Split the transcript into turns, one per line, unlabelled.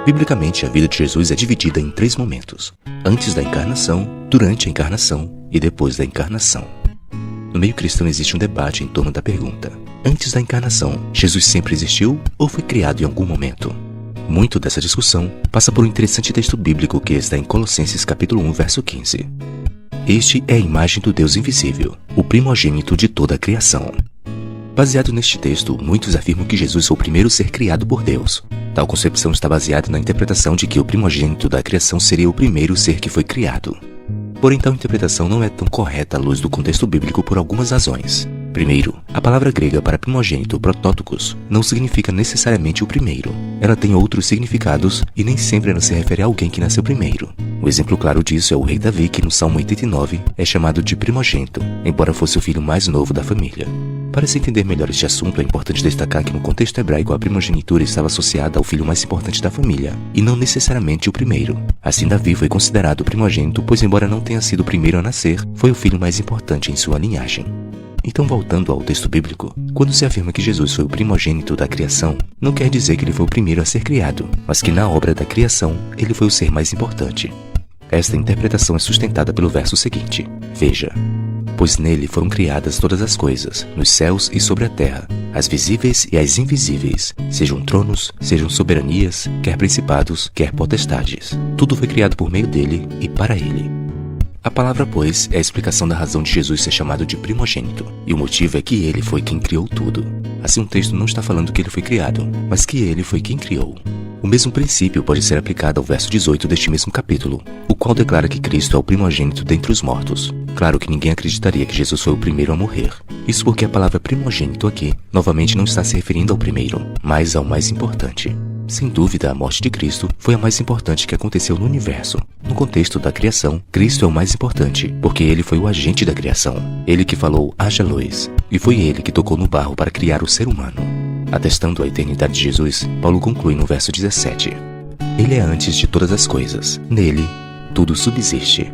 Biblicamente, a vida de Jesus é dividida em 3 momentos: antes da encarnação, durante a encarnação e depois da encarnação. No meio cristão existe um debate em torno da pergunta: antes da encarnação, Jesus sempre existiu ou foi criado em algum momento? Muito dessa discussão passa por um interessante texto bíblico que está em Colossenses capítulo 1, verso 15. Este é a imagem do Deus invisível, o primogênito de toda a criação. Baseado neste texto, muitos afirmam que Jesus foi o primeiro ser criado por Deus. Tal concepção está baseada na interpretação de que o primogênito da criação seria o primeiro ser que foi criado. Porém, tal interpretação não é tão correta à luz do contexto bíblico por algumas razões. Primeiro, a palavra grega para primogênito, prototokos, não significa necessariamente o primeiro. Ela tem outros significados e nem sempre ela se refere a alguém que nasceu primeiro. Um exemplo claro disso é o rei Davi, que no Salmo 89 é chamado de primogênito, embora fosse o filho mais novo da família. Para se entender melhor este assunto, é importante destacar que no contexto hebraico a primogenitura estava associada ao filho mais importante da família, e não necessariamente o primeiro. Assim, Davi foi considerado primogênito, pois embora não tenha sido o primeiro a nascer, foi o filho mais importante em sua linhagem. Então, voltando ao texto bíblico, quando se afirma que Jesus foi o primogênito da criação, não quer dizer que ele foi o primeiro a ser criado, mas que na obra da criação, ele foi o ser mais importante. Esta interpretação é sustentada pelo verso seguinte: veja, pois nele foram criadas todas as coisas, nos céus e sobre a terra, as visíveis e as invisíveis, sejam tronos, sejam soberanias, quer principados, quer potestades. Tudo foi criado por meio dele e para ele. A palavra, pois, é a explicação da razão de Jesus ser chamado de primogênito, e o motivo é que ele foi quem criou tudo. Assim, o texto não está falando que ele foi criado, mas que ele foi quem criou. O mesmo princípio pode ser aplicado ao verso 18 deste mesmo capítulo, o qual declara que Cristo é o primogênito dentre os mortos. Claro que ninguém acreditaria que Jesus foi o primeiro a morrer. Isso porque a palavra primogênito aqui, novamente, não está se referindo ao primeiro, mas ao mais importante. Sem dúvida, a morte de Cristo foi a mais importante que aconteceu no universo. No contexto da criação, Cristo é o mais importante, porque ele foi o agente da criação. Ele que falou, haja luz, e foi ele que tocou no barro para criar o ser humano. Atestando a eternidade de Jesus, Paulo conclui no verso 17: ele é antes de todas as coisas. Nele, tudo subsiste.